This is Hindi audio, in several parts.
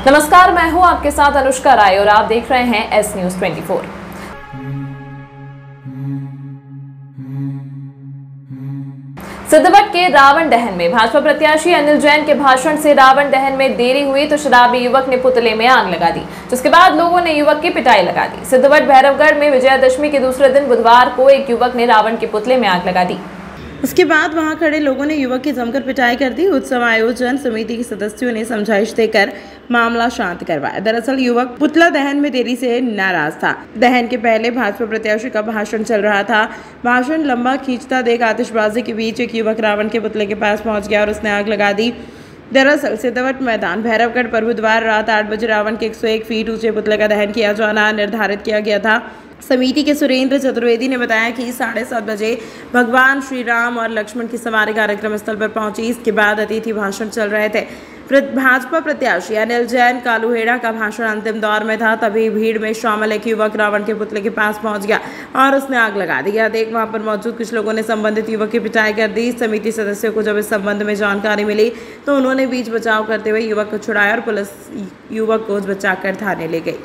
नमस्कार, मैं हूं आपके साथ अनुष्का राय और आप देख रहे हैं एस न्यूज 24। सिद्धवट के रावण दहन में भाजपा प्रत्याशी अनिल जैन के भाषण से रावण दहन में देरी हुई तो शराबी युवक ने पुतले में आग लगा दी, जिसके बाद लोगों ने युवक की पिटाई लगा दी। सिद्धवट भैरवगढ़ में विजयादशमी के दूसरे दिन बुधवार को एक युवक ने रावण के पुतले में आग लगा दी। उसके बाद वहां खड़े लोगों ने युवक की जमकर पिटाई कर दी। उत्सव आयोजन समिति के सदस्यों ने समझाइश देकर मामला शांत करवाया। दरअसल युवक पुतला दहन में देरी से नाराज था। दहन के पहले भाजपा प्रत्याशी का भाषण चल रहा था। भाषण लंबा खींचता देख आतिशबाजी के बीच एक युवक रावण के पुतले के पास पहुंच गया और उसने आग लगा दी। दरअसल सिद्धवट मैदान भैरवगढ़ पर बुधवार रात 8 बजे रावण के 101 फीट ऊंचे पुतले का दहन किया जाना निर्धारित किया गया था। समिति के सुरेंद्र चतुर्वेदी ने बताया कि 7:30 बजे भगवान श्री राम और लक्ष्मण की सवारी कार्यक्रम स्थल पर पहुंची। इसके बाद अतिथि भाषण चल रहे थे। भाजपा प्रत्याशी अनिल जैन कालूहेड़ा का भाषण अंतिम दौर में था, तभी भीड़ में शामिल एक युवक रावण के पुतले के पास पहुंच गया और उसने आग लगा दी। देख वहां पर मौजूद कुछ लोगों ने संबंधित युवक की पिटाई कर दी। समिति सदस्यों को जब इस संबंध में जानकारी मिली तो उन्होंने बीच बचाव करते हुए युवक को छुड़ाया और पुलिस युवक को बचाकर थाने ले गई।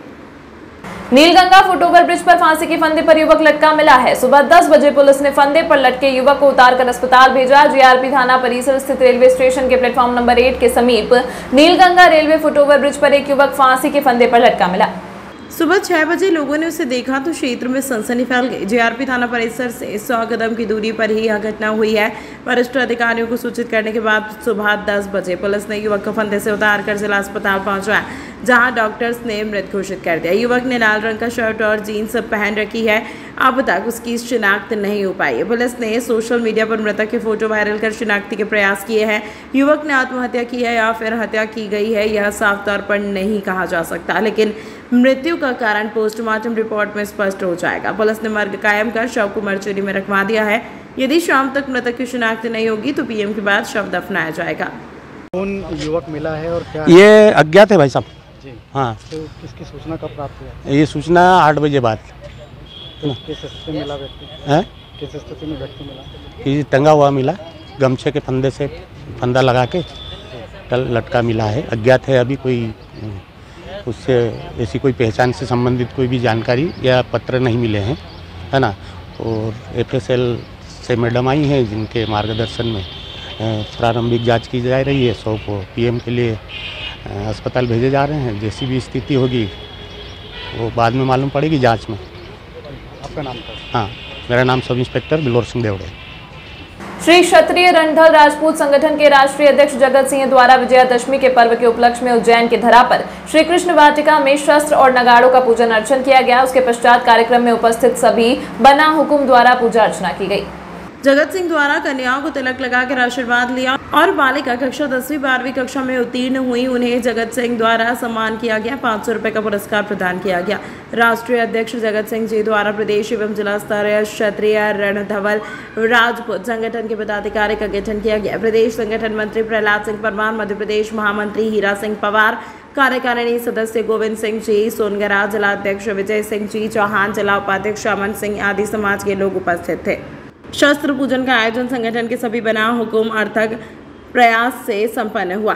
नीलगंगा फुटओवर ब्रिज पर फांसी के फंदे पर युवक लटका मिला है। सुबह 10 बजे पुलिस ने फंदे पर लटके युवक को उतारकर अस्पताल भेजा। जीआरपी थाना परिसर स्थित रेलवे स्टेशन के प्लेटफॉर्म नंबर 8 के समीप नीलगंगा रेलवे फुटओवर ब्रिज पर एक युवक फांसी के फंदे पर लटका मिला। सुबह 6 बजे लोगों ने उसे देखा तो क्षेत्र में सनसनी फैल गई। जीआरपी थाना परिसर से 100 कदम की दूरी पर ही यह घटना हुई है। वरिष्ठ अधिकारियों को सूचित करने के बाद सुबह 10 बजे पुलिस ने युवक को फंदे से उतारकर जिला अस्पताल पहुंचाया, जहां डॉक्टर्स ने मृत घोषित कर दिया। युवक ने लाल रंग का शर्ट और जीन्स पहन रखी है। अब तक उसकी शिनाख्त नहीं हो पाई। पुलिस ने सोशल मीडिया पर मृतक के फोटो वायरल कर शिनाख्ती के प्रयास किए हैं। युवक ने आत्महत्या की है या फिर हत्या की गई है यह साफ तौर पर नहीं कहा जा सकता, लेकिन मृत्यु का कारण पोस्टमार्टम रिपोर्ट में स्पष्ट हो जाएगा। पुलिस ने मर्ग कायम कर शव को मर्चुरी में रखवा दिया है। यदि शाम तक मृतक की शिनाख्त नहीं होगी तो पीएम के बाद शव दफनाया जाएगा। कौन युवक मिला है और क्या? ये अज्ञात है भाई साहब। हाँ, तो किसकी सूचना कब प्राप्त हुआ? ये सूचना 8 बजे बाद। तो किस स्थिति में मिला व्यक्ति? है किस स्थिति में व्यक्ति मिला? ये टंगा हुआ मिला, गमछे के फंदे से फंदा लगा के लटका मिला है। अज्ञात है, अभी कोई उससे ऐसी कोई पहचान से संबंधित कोई भी जानकारी या पत्र नहीं मिले हैं, है ना। और एफएसएल से मैडम आई हैं जिनके मार्गदर्शन में प्रारंभिक जांच की जा रही है। शव को पीएम के लिए अस्पताल भेजे जा रहे हैं। जैसी भी स्थिति होगी वो बाद में मालूम पड़ेगी जांच में। आपका नाम क्या? हाँ, मेरा नाम सब इंस्पेक्टर बिलोर सिंह देवड़े। श्री क्षत्रिय रणधर राजपूत संगठन के राष्ट्रीय अध्यक्ष जगत सिंह द्वारा विजयादशमी के पर्व के उपलक्ष्य में उज्जैन के धरा पर श्री कृष्ण वाटिका में शस्त्र और नगाड़ों का पूजन अर्चन किया गया। उसके पश्चात कार्यक्रम में उपस्थित सभी बना हुकुम द्वारा पूजा अर्चना की गई। जगत सिंह द्वारा कन्याओं को तिलक लगाकर आशीर्वाद लिया और बालिका कक्षा 10वीं 12वीं कक्षा में उत्तीर्ण हुई उन्हें जगत सिंह द्वारा सम्मान किया गया। 500 रुपए का पुरस्कार प्रदान किया गया। राष्ट्रीय अध्यक्ष जगत सिंह जी द्वारा प्रदेश एवं जिला स्तरीय क्षत्रिय रणधवल राजपूत संगठन के पदाधिकारी का गठन किया गया। प्रदेश संगठन मंत्री प्रहलाद सिंह परमार, मध्य प्रदेश महामंत्री हीरा सिंह पवार, कार्यकारिणी सदस्य गोविंद सिंह जी सोनगरा, जिला अध्यक्ष विजय सिंह जी चौहान, जिला उपाध्यक्ष अमन सिंह आदि समाज के लोग उपस्थित थे। शस्त्र पूजन का आयोजन संगठन के सभी बना हुकुम अर्थक प्रयास से संपन्न हुआ।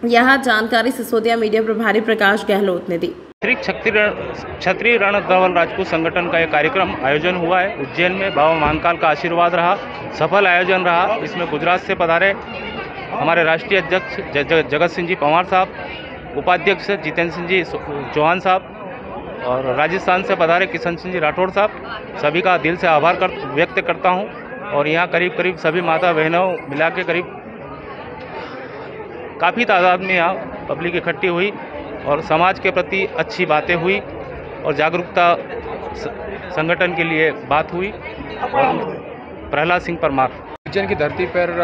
यह जानकारी सिसोदिया मीडिया प्रभारी प्रकाश गहलोत ने दी। श्री क्षत्रिय रणधवल राजपूत संगठन का एक कार्यक्रम आयोजन हुआ है उज्जैन में। बाबा महाकाल का आशीर्वाद रहा, सफल आयोजन रहा। इसमें गुजरात से पधारे हमारे राष्ट्रीय अध्यक्ष जगत सिंह जी पंवार साहब, उपाध्यक्ष जितेंद्र सिंह जी चौहान साहब और राजस्थान से पधारे किशन सिंह जी राठौड़ साहब, सभी का दिल से आभार व्यक्त करता हूं। और यहाँ करीब सभी माता बहनों मिला के करीब काफ़ी तादाद में यहाँ पब्लिक इकट्ठी हुई और समाज के प्रति अच्छी बातें हुई और जागरूकता संगठन के लिए बात हुई। और प्रहलाद सिंह परमार। उज्जैन की धरती पर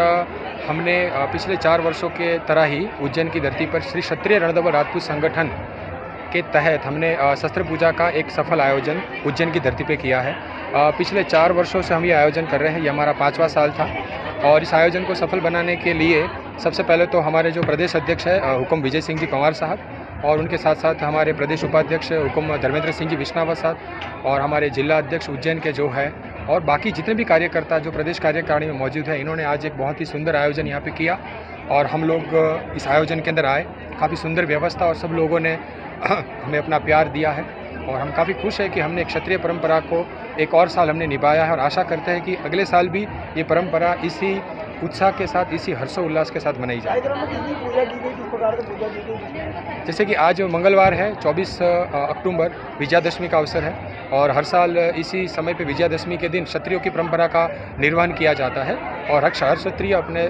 हमने पिछले 4 वर्षों के तरह ही उज्जैन की धरती पर श्री क्षत्रिय रणधवल राजपूत संगठन के तहत हमने शस्त्र पूजा का एक सफल आयोजन उज्जैन की धरती पे किया है। पिछले 4 वर्षों से हम ये आयोजन कर रहे हैं। ये हमारा 5वां साल था और इस आयोजन को सफल बनाने के लिए सबसे पहले तो हमारे जो प्रदेश अध्यक्ष है हुकुम विजय सिंह जी पंवार साहब और उनके साथ साथ हमारे प्रदेश उपाध्यक्ष हुकुम धर्मेंद्र सिंह जी विष्णावत साहब और हमारे जिला अध्यक्ष उज्जैन के जो है और बाकी जितने भी कार्यकर्ता जो प्रदेश कार्यकारिणी में मौजूद है, इन्होंने आज एक बहुत ही सुंदर आयोजन यहाँ पे किया और हम लोग इस आयोजन के अंदर आए। काफ़ी सुंदर व्यवस्था और सब लोगों ने हमें अपना प्यार दिया है और हम काफ़ी खुश हैं कि हमने एक क्षत्रिय परंपरा को एक और साल हमने निभाया है और आशा करते हैं कि अगले साल भी ये परंपरा इसी उत्साह के साथ, इसी हर्षोल्लास के साथ मनाई जाए। जैसे कि आज मंगलवार है, 24 अक्टूबर विजयादशमी का अवसर है और हर साल इसी समय पे विजयादशमी के दिन क्षत्रियों की परंपरा का निर्वहन किया जाता है और हर क्षत्रिय अपने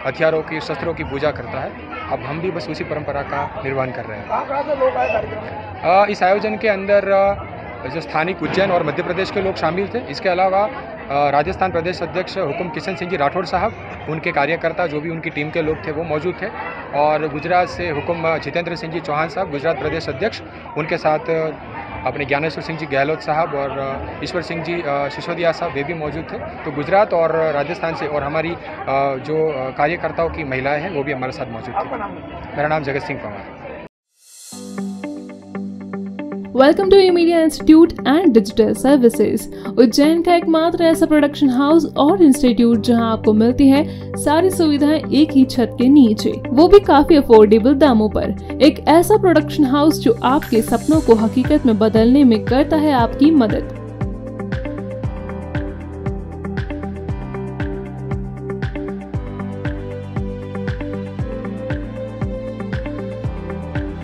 हथियारों की, शस्त्रों की पूजा करता है। अब हम भी बस उसी परंपरा का निर्वहन कर रहे हैं। इस आयोजन के अंदर जो स्थानिक उज्जैन और मध्य प्रदेश के लोग शामिल थे, इसके अलावा राजस्थान प्रदेश अध्यक्ष हुकुम किशन सिंह जी राठौड़ साहब, उनके कार्यकर्ता जो भी उनकी टीम के लोग थे वो मौजूद थे और गुजरात से हुकुम जितेंद्र सिंह जी चौहान साहब, गुजरात प्रदेश अध्यक्ष, उनके साथ अपने ज्ञानेश्वर सिंह जी गहलोत साहब और ईश्वर सिंह जी सिसोदिया साहब, वे भी मौजूद थे। तो गुजरात और राजस्थान से और हमारी जो कार्यकर्ताओं की महिलाएं हैं वो भी हमारे साथ मौजूद थी। मेरा नाम Jagat Singh Pawar. Welcome to media institute and digital services. Ujjain का एकमात्र ऐसा प्रोडक्शन हाउस और इंस्टीट्यूट जहां आपको मिलती है सारी सुविधाएं एक ही छत के नीचे, वो भी काफी अफोर्डेबल दामों पर। एक ऐसा प्रोडक्शन हाउस जो आपके सपनों को हकीकत में बदलने में करता है आपकी मदद।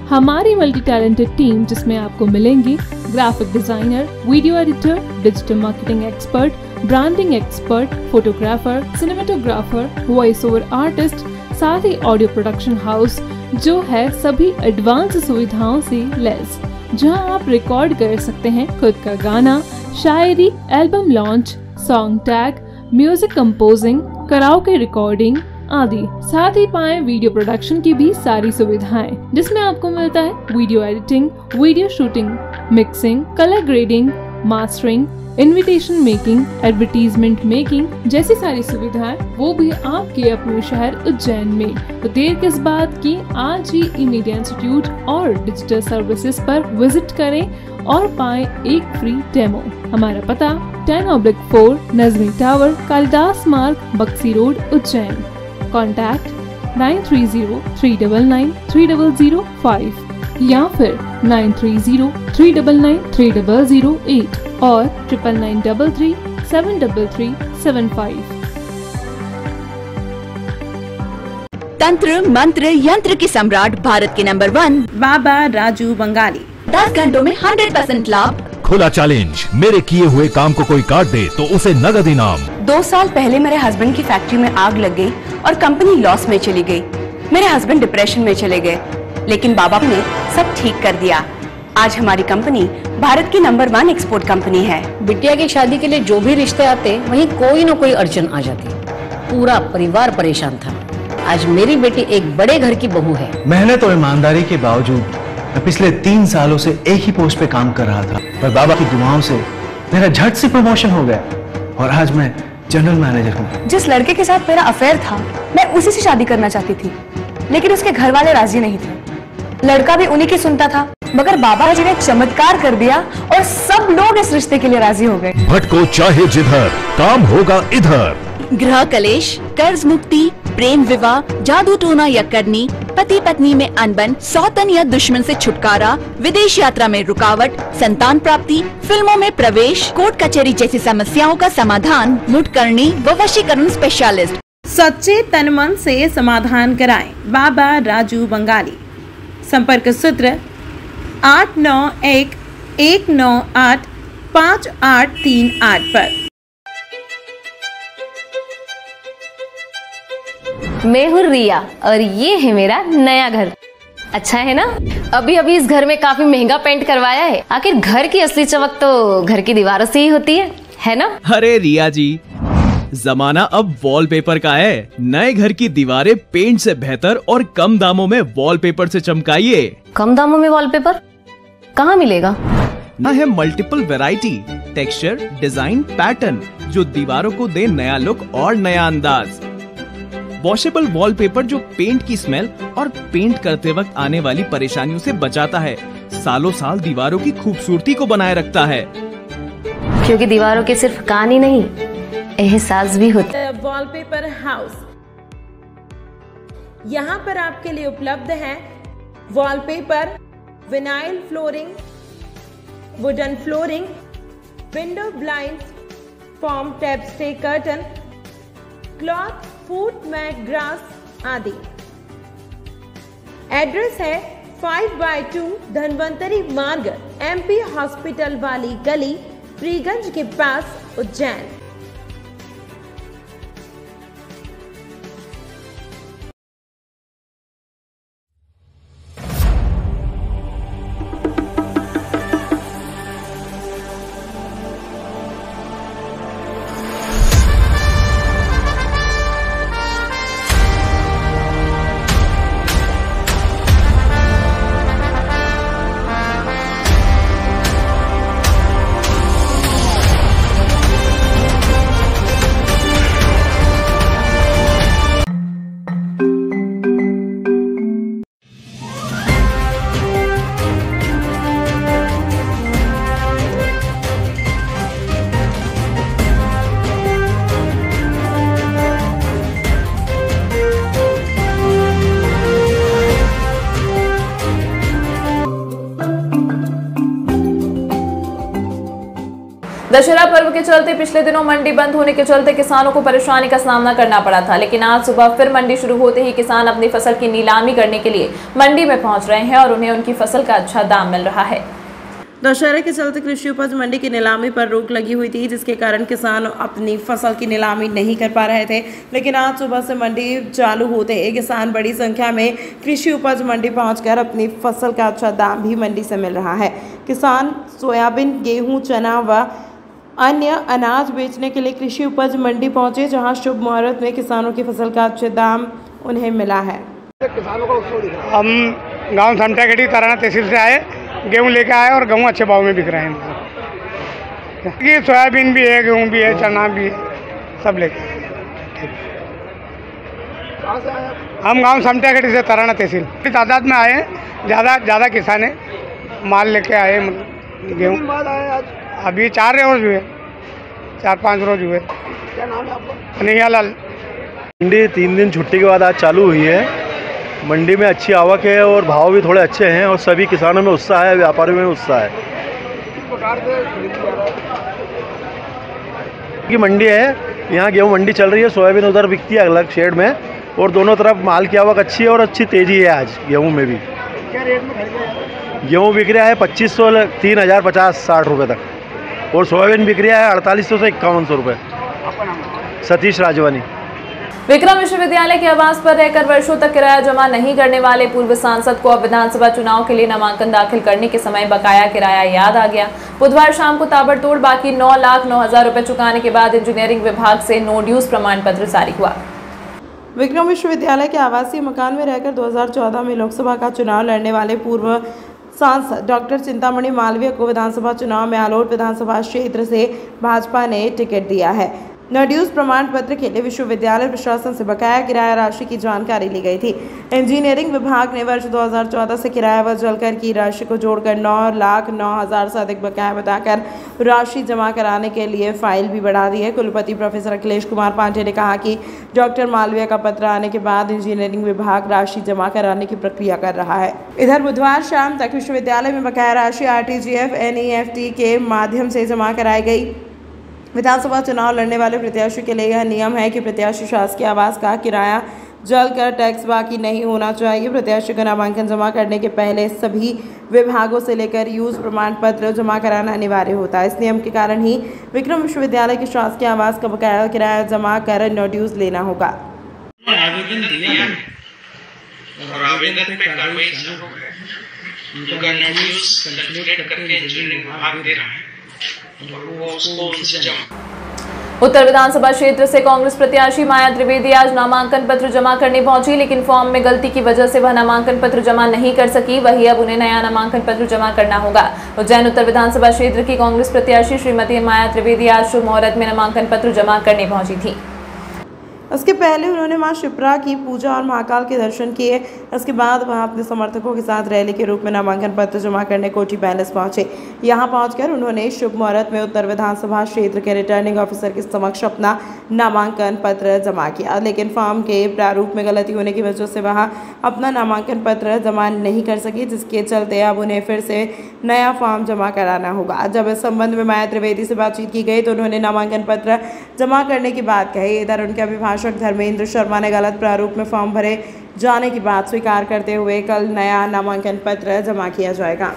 हमारी मल्टी टैलेंटेड टीम जिसमें आपको मिलेंगे graphic designer, video editor, digital marketing expert, branding expert, photographer, cinematographer, voice over artist, साथ ही ऑडियो प्रोडक्शन हाउस जो है सभी एडवांस सुविधाओं से लैस, जहां आप रिकॉर्ड कर सकते हैं खुद का गाना, शायरी, album launch, song tag, music composing, karaoke recording आदि। साथ ही पाएं वीडियो प्रोडक्शन की भी सारी सुविधाएं, जिसमें आपको मिलता है video editing, video shooting, mixing, colour grading, mastering, invitation making, advertisement making जैसी सारी सुविधाएं, वो भी आपके अपने शहर उज्जैन में। तो देर किस बात की, आज ही ई-मीडिया इंस्टीट्यूट और डिजिटल सर्विसेज पर विजिट करें और पाएं एक फ्री डेमो। हमारा पता 10/4 नजमी टावर, कालिदास मार्ग, बक्सी रोड, उज्जैन। कॉन्टैक्ट 9303993005 या फिर 9303993008 और 9933373375। तंत्र मंत्र यंत्र के सम्राट भारत के नंबर 1 बाबा राजू बंगाली। 10 घंटों में 100% लाभ। खुला चैलेंज, मेरे किए हुए काम को कोई काट दे तो उसे नगद इनाम। 2 साल पहले मेरे हस्बैंड की फैक्ट्री में आग लग गई और कंपनी लॉस में चली गई। मेरे हस्बैंड डिप्रेशन में चले गए, लेकिन बाबा ने सब ठीक कर दिया। आज हमारी कंपनी भारत की नंबर 1 एक्सपोर्ट कंपनी है। बिटिया की शादी के लिए जो भी रिश्ते आते वहीं कोई न कोई अड़चन आ जाती, पूरा परिवार परेशान था। आज मेरी बेटी एक बड़े घर की बहू है। मेहनत और ईमानदारी के बावजूद मैं पिछले 3 सालों से एक ही पोस्ट पे काम कर रहा था, पर बाबा की दुआओं से मेरा झट से प्रमोशन हो गया और आज मैं जनरल मैनेजर हूँ। जिस लड़के के साथ मेरा अफेयर था, मैं उसी से शादी करना चाहती थी, लेकिन उसके घर वाले राजी नहीं थे। लड़का भी उन्हीं की सुनता था, मगर बाबा जी ने चमत्कार कर दिया और सब लोग इस रिश्ते के लिए राजी हो गए। भटको चाहे जिधर, काम होगा इधर। गृह कलेश, कर्ज मुक्ति, प्रेम विवाह, जादू टोना या करनी, पति पत्नी में अनबन, सौतन या दुश्मन से छुटकारा, विदेश यात्रा में रुकावट, संतान प्राप्ति, फिल्मों में प्रवेश, कोर्ट कचहरी जैसी समस्याओं का समाधान मुठकरणी व वशीकरण स्पेशलिस्ट। सच्चे तन मन से समाधान कराएं बाबा राजू बंगाली। संपर्क सूत्र 8911985838 पर। मैं हूँ रिया और ये है मेरा नया घर। अच्छा है ना? अभी अभी इस घर में काफी महंगा पेंट करवाया है। आखिर घर की असली चमक तो घर की दीवारों से ही होती है ना? अरे रिया जी, जमाना अब वॉलपेपर का है। नए घर की दीवारें पेंट से बेहतर और कम दामों में वॉलपेपर से चमकाइए। कम दामों में वॉलपेपर कहाँ मिलेगा? ना है multiple variety, texture, design, pattern जो दीवारों को दे नया लुक और नया अंदाज। वॉशेबल वॉलपेपर जो पेंट की स्मेल और पेंट करते वक्त आने वाली परेशानियों से बचाता है, सालों साल दीवारों की खूबसूरती को बनाए रखता है। क्योंकि दीवारों के सिर्फ कान ही नहीं, एहसास भी होता है। वॉलपेपर हाउस यहाँ पर आपके लिए उपलब्ध हैं wallpaper, vinyl flooring, wooden flooring, window blinds, form tap stay curtain, cloth, foot mat, grass आदि। एड्रेस है 5/2 धनवंतरी मार्ग, MP हॉस्पिटल वाली गली, फ्रीगंज के पास, उज्जैन। दशहरा पर्व के चलते पिछले दिनों मंडी बंद होने के चलते किसानों को परेशानी का सामना करना पड़ा था, लेकिन आज सुबह फिर मंडी शुरू होते ही किसान अपनी फसल की नीलामी करने के लिए मंडी में पहुंच रहे हैं और उन्हें उनकी फसल का अच्छा दाम मिल रहा है। दशहरे के चलते कृषि उपज मंडी की नीलामी पर रोक लगी हुई थी, जिसके कारण किसान अपनी फसल की नीलामी नहीं कर पा रहे थे। लेकिन आज सुबह से मंडी चालू होते ही किसान बड़ी संख्या में कृषि उपज मंडी पहुंचकर अपनी फसल का अच्छा दाम भी मंडी से मिल रहा है। किसान सोयाबीन, गेहूं, चना व अन्य अनाज बेचने के लिए कृषि उपज मंडी पहुंचे, जहां शुभ मुहूर्त में किसानों की फसल का अच्छे दाम उन्हें मिला है। हम गांव समटागढ़ी तराना तहसील से आए, गेहूं लेके आए और गेहूं अच्छे भाव में बिक रहे हैं। ये सोयाबीन भी है, गेहूं भी है, चना भी है, सब लेके हम गांव समटागढ़ी से तराना तहसील तादाद में आए हैं। ज़्यादा किसान है, माल लेके आए। गेहूँ अभी 4 रोज हुए, 4-5 रोज हुए। क्या नाम है आपका? कन्हैया लाल। मंडी 3 दिन छुट्टी के बाद आज चालू हुई है। मंडी में अच्छी आवक है और भाव भी थोड़े अच्छे हैं और सभी किसानों में उत्साह है, व्यापारियों में उत्साह है। की मंडी है, यहाँ गेहूँ मंडी चल रही है, सोयाबीन उधर बिकती है अलग शेड में, और दोनों तरफ माल की आवक अच्छी है और अच्छी तेजी है। आज गेहूँ में भी क्या रेट में खरीद रहे हैं? गेहूँ बिक रहा है 2500, 3050-60 रुपये तक, और सोयाबीन बिक रहा है 4800 से 5100 रुपये। सतीश राजवानी। विक्रम विश्वविद्यालय के आवास पर रहकर वर्षों तक किराया जमा नहीं करने वाले पूर्व सांसद को अब विधानसभा चुनाव के लिए नामांकन दाखिल करने के समय बकाया किराया याद आ गया। बुधवार शाम को ताबड़तोड़ बाकी 9,09,000 रुपए चुकाने के बाद इंजीनियरिंग विभाग से नो ड्यूज प्रमाण पत्र जारी हुआ। विक्रम विश्वविद्यालय के आवासीय मकान में रहकर 2014 में लोकसभा का चुनाव लड़ने वाले पूर्व सांसद डॉक्टर चिंतामणि मालवीय को विधानसभा चुनाव में आलोट विधानसभा क्षेत्र से भाजपा ने टिकट दिया है। नो ड्यूज प्रमाण पत्र के लिए विश्वविद्यालय प्रशासन से बकाया किराया राशि की जानकारी ली गई थी। इंजीनियरिंग विभाग ने वर्ष 2014 से किराया वसूल कर की राशि को जोड़कर 9,09,000 से अधिक बकाया बताकर राशि जमा कराने के लिए फाइल भी बढ़ा दी है। कुलपति प्रोफेसर अखिलेश कुमार पांडे ने कहा कि डॉक्टर मालवीय का पत्र आने के बाद इंजीनियरिंग विभाग राशि जमा कराने की प्रक्रिया कर रहा है। इधर बुधवार शाम तक विश्वविद्यालय में बकाया राशि RTGF NEFT के माध्यम से जमा कराई गई। विधानसभा चुनाव लड़ने वाले प्रत्याशी के लिए यह नियम है कि प्रत्याशी शासकीय आवास का किराया जल कर टैक्स बाकी नहीं होना चाहिए। प्रत्याशी को नामांकन जमा करने के पहले सभी विभागों से लेकर यूज प्रमाण पत्र जमा कराना अनिवार्य होता है। इस नियम के कारण ही विक्रम विश्वविद्यालय के शासकीय आवास का बकाया किराया जमा कर नो ड्यूज लेना होगा। आवेदन दिया और आवेदन पे कार्रवाई शुरू हो गई। उनका नो ड्यूज कैलकुलेट करके इंजीनियरिंग विभाग दे रहा है। उत्तर विधानसभा क्षेत्र से कांग्रेस प्रत्याशी माया त्रिवेदी आज नामांकन पत्र जमा करने पहुंची, लेकिन फॉर्म में गलती की वजह से वह नामांकन पत्र जमा नहीं कर सकी। वही अब उन्हें नया नामांकन पत्र जमा करना होगा। उज्जैन उत्तर विधानसभा क्षेत्र की कांग्रेस प्रत्याशी श्रीमती माया त्रिवेदी आज शुभ मुहूर्त में नामांकन पत्र जमा करने पहुंची थी। उसके पहले उन्होंने मां शिप्रा की पूजा और महाकाल के दर्शन किए। उसके बाद वहां अपने समर्थकों के साथ रैली के रूप में नामांकन पत्र जमा करने कोठी पैलेस पहुंचे। यहां पहुंचकर उन्होंने शुभ मुहूर्त में उत्तर विधानसभा क्षेत्र के रिटर्निंग ऑफिसर के समक्ष अपना नामांकन पत्र जमा किया, लेकिन फॉर्म के प्रारूप में गलती होने की वजह से वहां अपना नामांकन पत्र जमा नहीं कर सकी, जिसके चलते अब उन्हें फिर से नया फॉर्म जमा कराना होगा। जब इस संबंध में माया त्रिवेदी से बातचीत की गई तो उन्होंने नामांकन पत्र जमा करने की बात कही। इधर उनके अभिभाषक धर्मेंद्र शर्मा ने गलत प्रारूप में फॉर्म भरे जाने की बात स्वीकार करते हुए कल नया नामांकन पत्र जमा किया जाएगा।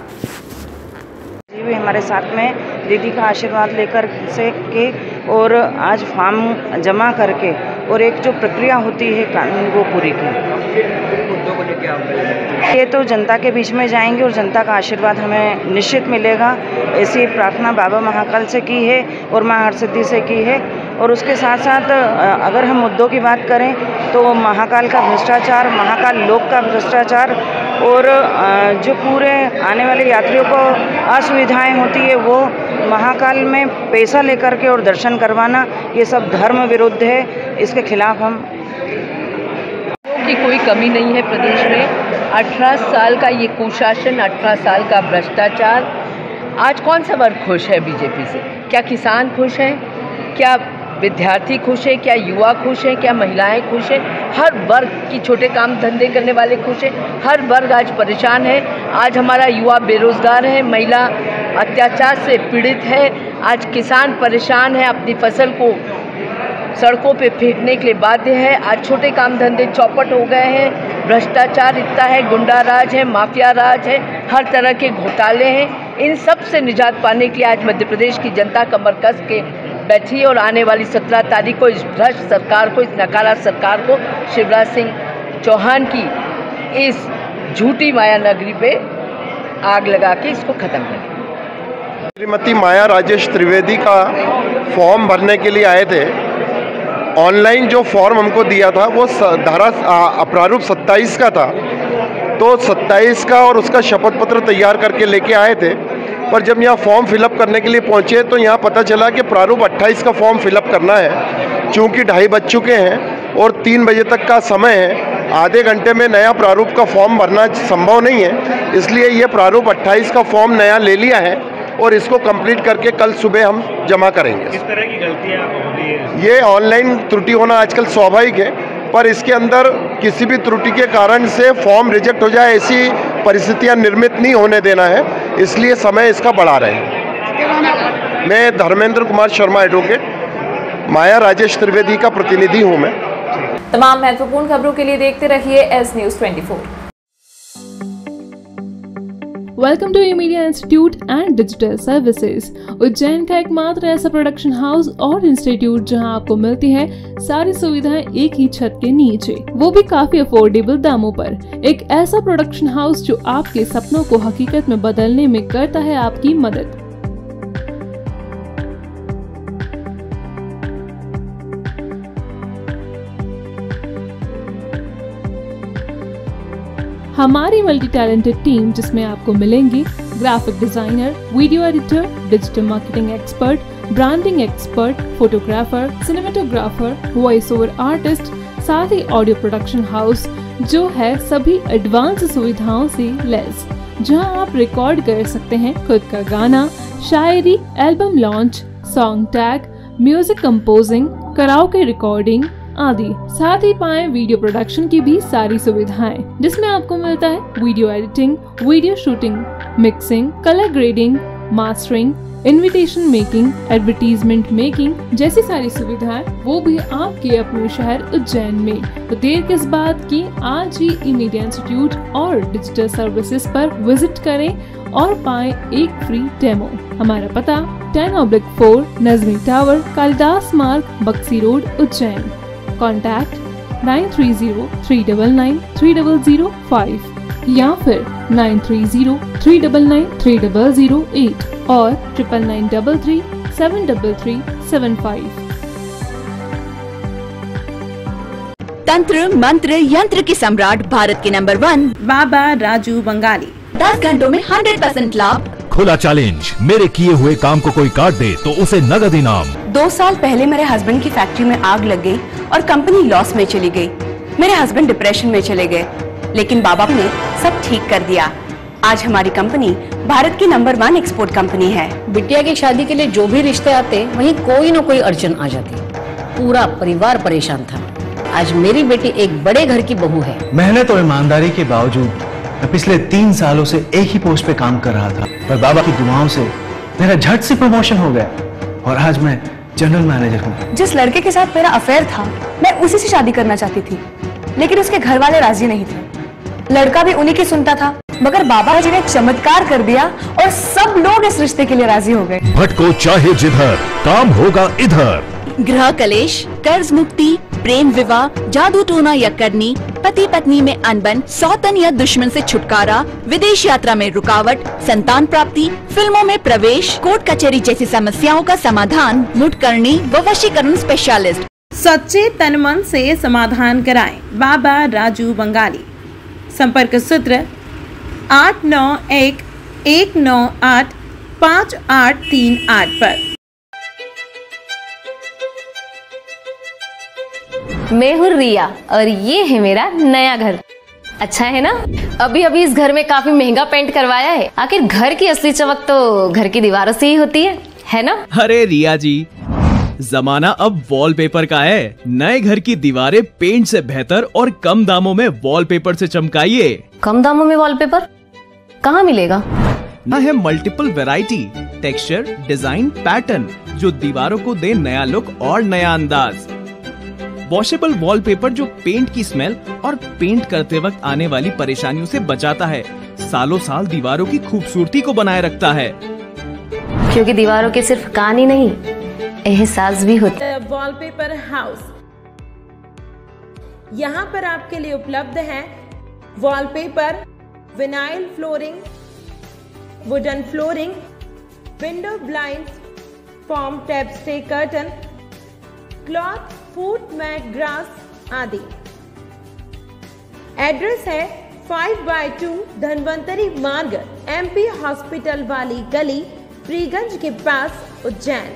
जी भी हमारे साथ में दीदी का आशीर्वाद लेकर से के और आज फॉर्म जमा करके और एक जो प्रक्रिया होती है कानून वो पूरी की। मुद्दों को लेकर ये तो जनता के बीच में जाएंगे और जनता का आशीर्वाद हमें निश्चित मिलेगा। ऐसी प्रार्थना बाबा महाकाल से की है और माँ हरसिद्धि से की है। और उसके साथ साथ अगर हम मुद्दों की बात करें तो महाकाल का भ्रष्टाचार, महाकाल लोक का भ्रष्टाचार और जो पूरे आने वाले यात्रियों को असुविधाएं होती है वो महाकाल में पैसा लेकर के और दर्शन करवाना, ये सब धर्म विरुद्ध है। इसके खिलाफ हम की कोई कमी नहीं है प्रदेश में। 18 साल का ये कुशासन, 18 साल का भ्रष्टाचार। आज कौन सा वर्ग खुश है बीजेपी से? क्या किसान खुश हैं? क्या विद्यार्थी खुश है? क्या युवा खुश है? क्या महिलाएं खुश हैं? हर वर्ग की छोटे काम धंधे करने वाले खुश हैं। हर वर्ग आज परेशान है। आज हमारा युवा बेरोजगार है, महिला अत्याचार से पीड़ित है। आज किसान परेशान है, अपनी फसल को सड़कों पे फेंकने के लिए बाध्य है। आज छोटे काम धंधे चौपट हो गए हैं। भ्रष्टाचार इतना है, गुंडा राज है, माफिया राज है, हर तरह के घोटाले हैं। इन सब से निजात पाने के लिए आज मध्य प्रदेश की जनता कमर कस के बैठी और आने वाली 17 तारीख को इस भ्रष्ट सरकार को, इस नकारा सरकार को, शिवराज सिंह चौहान की इस झूठी माया नगरी पे आग लगा के इसको खत्म करें। श्रीमती माया राजेश त्रिवेदी का फॉर्म भरने के लिए आए थे। ऑनलाइन जो फॉर्म हमको दिया था वो धारा प्रारूप 27 का था, तो 27 का और उसका शपथ पत्र तैयार करके लेके आए थे। पर जब यहाँ फॉर्म फिलअप करने के लिए पहुँचे तो यहाँ पता चला कि प्रारूप 28 का फॉर्म फिलअप करना है। चूँकि 2:30 बज चुके हैं और 3 बजे तक का समय है, आधे घंटे में नया प्रारूप का फॉर्म भरना संभव नहीं है। इसलिए ये प्रारूप 28 का फॉर्म नया ले लिया है और इसको कंप्लीट करके कल सुबह हम जमा करेंगे। किस तरह की गलतियाँ होती है? ये ऑनलाइन त्रुटि होना आजकल स्वाभाविक है, पर इसके अंदर किसी भी त्रुटि के कारण से फॉर्म रिजेक्ट हो जाए ऐसी परिस्थितियां निर्मित नहीं होने देना है, इसलिए समय इसका बढ़ा रहे हैं। मैं धर्मेंद्र कुमार शर्मा एडवोकेट, माया राजेश त्रिवेदी का प्रतिनिधि हूँ मैं। तमाम महत्वपूर्ण खबरों के लिए देखते रहिए S news 24। Welcome to media institute and digital services, Ujjain का एकमात्र ऐसा प्रोडक्शन हाउस और इंस्टीट्यूट जहां आपको मिलती है सारी सुविधाएं एक ही छत के नीचे, वो भी काफी अफोर्डेबल दामों पर। एक ऐसा प्रोडक्शन हाउस जो आपके सपनों को हकीकत में बदलने में करता है आपकी मदद। हमारी मल्टी टैलेंटेड टीम जिसमें आपको मिलेंगे graphic designer, video editor, digital marketing expert, branding expert, photographer, cinematographer, voice over artist, साथ ही ऑडियो प्रोडक्शन हाउस जो है सभी एडवांस सुविधाओं से लैस, जहां आप रिकॉर्ड कर सकते हैं खुद का गाना, शायरी, album launch, song tag, music composing, karaoke recording आदि। साथ ही पाएं वीडियो प्रोडक्शन की भी सारी सुविधाएं, जिसमें आपको मिलता है video editing, video shooting, mixing, colour grading, mastering, invitation making, advertisement making जैसी सारी सुविधाएं, वो भी आपके अपने शहर उज्जैन में। तो देर किस बात की, आज ही ई मीडिया इंस्टीट्यूट और डिजिटल सर्विसेज पर विजिट करें और पाएं एक फ्री डेमो। हमारा पता 10/4 नजमी टावर, कालिदास मार्ग, बक्सी रोड, उज्जैन। कॉन्टैक्ट 9303993005 या फिर 9303993008 और 9933373375। तंत्र मंत्र यंत्र के सम्राट, भारत के नंबर 1 बाबा राजू बंगाली। 10 घंटों में 100% लाभ। खुला चैलेंज, मेरे किए हुए काम को कोई काट दे तो उसे नगद इनाम। 2 साल पहले मेरे हस्बैंड की फैक्ट्री में आग लग गई और कंपनी लॉस में चली गई। मेरे हस्बैंड डिप्रेशन में चले गए, लेकिन बाबा ने सब ठीक कर दिया। आज हमारी कंपनी भारत की नंबर 1 एक्सपोर्ट कंपनी है। बिटिया की शादी के लिए जो भी रिश्ते आते वहीं कोई न कोई अड़चन आ जाती। पूरा परिवार परेशान था। आज मेरी बेटी एक बड़े घर की बहू है। मेहनत और ईमानदारी के बावजूद मैं पिछले 3 सालों से एक ही पोस्ट पे काम कर रहा था, पर बाबा की दुआओं से मेरा झट से प्रमोशन हो गया और आज मैं जनरल मैनेजर हूँ। जिस लड़के के साथ मेरा अफेयर था, मैं उसी से शादी करना चाहती थी, लेकिन उसके घर वाले राजी नहीं थे। लड़का भी उन्हीं की सुनता था, मगर बाबा जी ने चमत्कार कर दिया और सब लोग इस रिश्ते के लिए राजी हो गए। भटको चाहे जिधर, काम होगा इधर। गृह कलेश, कर्ज मुक्ति, प्रेम विवाह, जादू टोना या करनी, पति पत्नी में अनबन, सौतन या दुश्मन से छुटकारा, विदेश यात्रा में रुकावट, संतान प्राप्ति, फिल्मों में प्रवेश, कोर्ट कचहरी जैसी समस्याओं का समाधान मुटकरणी व वशीकरण स्पेशलिस्ट। सच्चे तन मन से समाधान कराएं बाबा राजू बंगाली। संपर्क सूत्र 8911985838 पर। मैं हूँ रिया और ये है मेरा नया घर। अच्छा है ना? अभी अभी इस घर में काफी महंगा पेंट करवाया है। आखिर घर की असली चमक तो घर की दीवारों से ही होती है ना? अरे रिया जी, जमाना अब वॉलपेपर का है। नए घर की दीवारें पेंट से बेहतर और कम दामों में वॉलपेपर से चमकाइए। कम दामों में वॉलपेपर कहाँ मिलेगा? ना है multiple variety, texture, design, pattern जो दीवारों को दे नया लुक और नया अंदाज। वॉशेबल वॉलपेपर जो पेंट की स्मेल और पेंट करते वक्त आने वाली परेशानियों से बचाता है, सालों साल दीवारों की खूबसूरती को बनाए रखता है। क्योंकि दीवारों के सिर्फ कान ही नहीं, एहसास भी होता है। वॉलपेपर हाउस, यहाँ पर आपके लिए उपलब्ध है wallpaper, vinyl flooring, wooden flooring, window blinds, form tap stay curtain, cloth, foot mat, grass आदि। एड्रेस है 5/2 धनवंतरी मार्ग, MP हॉस्पिटल वाली गली, फ्रीगंज के पास, उज्जैन।